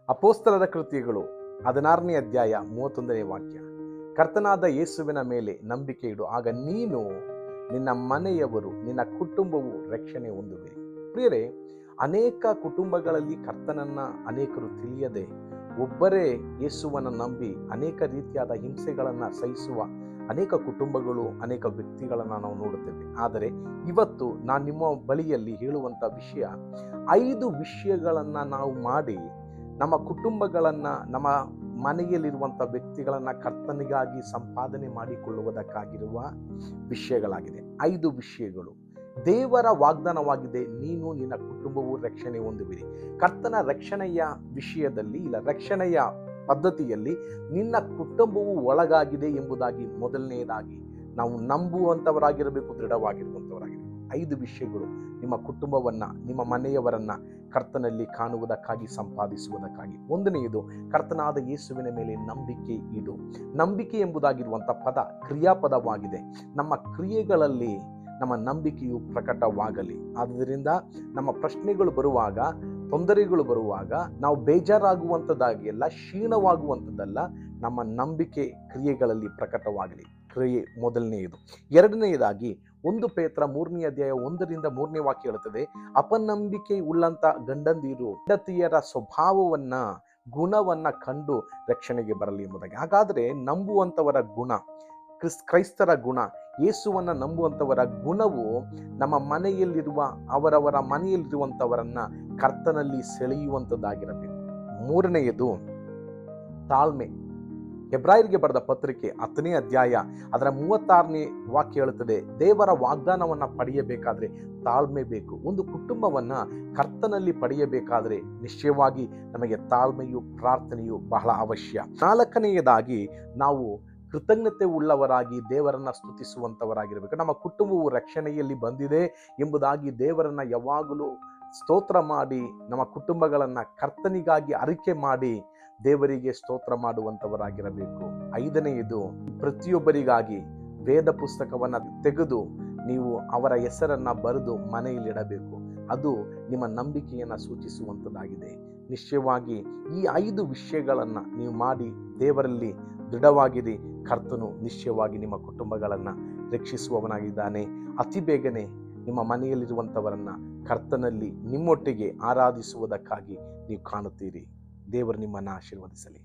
ಅಪೊಸ್ತಲರ ಕೃತ್ಯಗಳು 16ನೇ ಅಧ್ಯಾಯ 31ನೇ ವಾಕ್ಯ. ಕರ್ತನಾದ ಯೇಸುವಿನ ಮೇಲೆ ನಂಬಿಕೆ ಇಡು, ಆಗ ನೀನು, ನಿನ್ನ ಮನೆಯವರು, ನಿನ್ನ ಕುಟುಂಬವು ರಕ್ಷಣೆ ಹೊಂದುವಿರಿ. ಪ್ರಿಯರೇ, ಅನೇಕ ಕುಟುಂಬಗಳಲ್ಲಿ ಕರ್ತನನ್ನ ಅನೇಕರು ತಿಳಿಯದೆ ಒಬ್ಬರೇ ಯೇಸುವನ್ನು ನಂಬಿ ಅನೇಕ ರೀತಿಯಾದ ಹಿಂಸೆಗಳನ್ನು ಸಹಿಸುವ ಅನೇಕ ಕುಟುಂಬಗಳು, ಅನೇಕ ವ್ಯಕ್ತಿಗಳನ್ನು ನಾವು ನೋಡುತ್ತೇವೆ. ಆದರೆ ಇವತ್ತು ನಾನು ನಿಮ್ಮ ಬಳಿಯಲ್ಲಿ ಹೇಳುವಂಥ ವಿಷಯ, 5 ವಿಷಯಗಳನ್ನು ನಾವು ಮಾಡಿ ನಮ್ಮ ಕುಟುಂಬಗಳನ್ನು, ನಮ್ಮ ಮನೆಯಲ್ಲಿರುವಂಥ ವ್ಯಕ್ತಿಗಳನ್ನು ಕರ್ತನಿಗಾಗಿ ಸಂಪಾದನೆ ಮಾಡಿಕೊಳ್ಳುವುದಕ್ಕಾಗಿರುವ ವಿಷಯಗಳಾಗಿದೆ. 5 ವಿಷಯಗಳು ದೇವರ ವಾಗ್ದಾನವಾಗಿದೆ. ನೀನು, ನಿನ್ನ ಕುಟುಂಬವು ರಕ್ಷಣೆ ಹೊಂದುವಿರಿ. ಕರ್ತನ ರಕ್ಷಣೆಯ ವಿಷಯದಲ್ಲಿ, ಇಲ್ಲ ರಕ್ಷಣೆಯ ಪದ್ಧತಿಯಲ್ಲಿ ನಿನ್ನ ಕುಟುಂಬವು ಒಳಗಾಗಿದೆ ಎಂಬುದಾಗಿ ಮೊದಲನೆಯದಾಗಿ ನಾವು ನಂಬುವಂಥವರಾಗಿರಬೇಕು, ದೃಢವಾಗಿರುವಂಥವರಾಗಿರಬೇಕು. 5 ವಿಷಯಗಳು ನಿಮ್ಮ ಕುಟುಂಬವನ್ನು, ನಿಮ್ಮ ಮನೆಯವರನ್ನ ಕರ್ತನಲ್ಲಿ ಕಾಣುವುದಕ್ಕಾಗಿ, ಸಂಪಾದಿಸುವುದಕ್ಕಾಗಿ. 1ನೇದು, ಕರ್ತನಾದ ಯೇಸುವಿನ ಮೇಲೆ ನಂಬಿಕೆ ಇಡು. ನಂಬಿಕೆ ಎಂಬುದಾಗಿರುವಂಥ ಪದ ಕ್ರಿಯಾಪದವಾಗಿದೆ. ನಮ್ಮ ಕ್ರಿಯೆಗಳಲ್ಲಿ ನಮ್ಮ ನಂಬಿಕೆಯು ಪ್ರಕಟವಾಗಲಿ. ಆದ್ದರಿಂದ ನಮ್ಮ ಪ್ರಶ್ನೆಗಳು ಬರುವಾಗ, ತೊಂದರೆಗಳು ಬರುವಾಗ ನಾವು ಬೇಜಾರಾಗುವಂಥದ್ದಾಗಿಲ್ಲ, ಕ್ಷೀಣವಾಗುವಂಥದ್ದಲ್ಲ, ನಮ್ಮ ನಂಬಿಕೆ ಕ್ರಿಯೆಗಳಲ್ಲಿ ಪ್ರಕಟವಾಗಲಿ. ಕ್ರಿಯೆ ಮೊದಲನೆಯದು. 2ನೇದಾಗಿ 1 ಪೇತ್ರ 3ನೇ ಅಧ್ಯಾಯ 1ರಿಂದ 3ನೇ ವಾಕ್ಯ ಹೇಳುತ್ತದೆ, ಅಪನಂಬಿಕೆ ಉಳ್ಳಂತ ಗಂಡಂದಿರು ಹೆಂಡತಿಯರ ಸ್ವಭಾವವನ್ನ, ಗುಣವನ್ನ ಕಂಡು ರಕ್ಷಣೆಗೆ ಬರಲಿ ಎಂಬುದಾಗಿ. ಹಾಗಾದ್ರೆ ನಂಬುವಂಥವರ ಗುಣ, ಕ್ರೈಸ್ತರ ಗುಣ, ಯೇಸುವನ್ನ ನಂಬುವಂಥವರ ಗುಣವು ನಮ್ಮ ಮನೆಯಲ್ಲಿರುವ, ಅವರವರ ಮನೆಯಲ್ಲಿರುವಂಥವರನ್ನ ಕರ್ತನಲ್ಲಿ ಸೆಳೆಯುವಂಥದ್ದಾಗಿರಬೇಕು. 3ನೇಯದು ತಾಳ್ಮೆ. ಹೆಬ್ರಾಯರಿಗೆ ಬರೆದ ಪತ್ರಿಕೆ 10ನೇ ಅಧ್ಯಾಯ ಅದರ 36ನೇ ವಾಕ್ಯ ಹೇಳುತ್ತದೆ, ದೇವರ ವಾಗ್ದಾನವನ್ನ ಪಡೆಯಬೇಕಾದ್ರೆ ತಾಳ್ಮೆ ಬೇಕು. ಒಂದು ಕುಟುಂಬವನ್ನ ಕರ್ತನಲ್ಲಿ ಪಡೆಯಬೇಕಾದ್ರೆ ನಿಶ್ಚಯವಾಗಿ ನಮಗೆ ತಾಳ್ಮೆಯು, ಪ್ರಾರ್ಥನೆಯು ಬಹಳ ಅವಶ್ಯ. 4ನೇಯದಾಗಿ ನಾವು ಕೃತಜ್ಞತೆ ಉಳ್ಳವರಾಗಿ ದೇವರನ್ನ ಸ್ತುತಿಸುವಂಥವರಾಗಿರಬೇಕು. ನಮ್ಮ ಕುಟುಂಬವು ರಕ್ಷಣೆಯಲ್ಲಿ ಬಂದಿದೆ ಎಂಬುದಾಗಿ ದೇವರನ್ನ ಯಾವಾಗಲೂ ಸ್ತೋತ್ರ ಮಾಡಿ, ನಮ್ಮ ಕುಟುಂಬಗಳನ್ನು ಕರ್ತನಿಗಾಗಿ ಅರಿಕೆ ಮಾಡಿ ದೇವರಿಗೆ ಸ್ತೋತ್ರ ಮಾಡುವಂಥವರಾಗಿರಬೇಕು. 5ನೇಯದು, ಪ್ರತಿಯೊಬ್ಬರಿಗಾಗಿ ವೇದ ಪುಸ್ತಕವನ್ನು ತೆಗೆದು ನೀವು ಅವರ ಹೆಸರನ್ನ ಬರೆದು ಮನೆಯಲ್ಲಿಡಬೇಕು. ಅದು ನಿಮ್ಮ ನಂಬಿಕೆಯನ್ನು ಸೂಚಿಸುವಂಥದ್ದಾಗಿದೆ. ನಿಶ್ಚಯವಾಗಿ ಈ 5 ವಿಷಯಗಳನ್ನು ನೀವು ಮಾಡಿ ದೇವರಲ್ಲಿ ದೃಢವಾಗಿರಿ. ಕರ್ತನು ನಿಶ್ಚಯವಾಗಿ ನಿಮ್ಮ ಕುಟುಂಬಗಳನ್ನು ರಕ್ಷಿಸುವವನಾಗಿದ್ದಾನೆ. ಅತಿ ಬೇಗನೆ ನಿಮ್ಮ ಮನೆಯಲ್ಲಿರುವಂಥವರನ್ನು ಕರ್ತನಲ್ಲಿ ನಿಮ್ಮೊಟ್ಟಿಗೆ ಆರಾಧಿಸುವುದಕ್ಕಾಗಿ ನೀವು ಕಾಣುತ್ತೀರಿ. ದೇವರು ನಿಮ್ಮನ್ನು ಆಶೀರ್ವದಿಸಲಿ.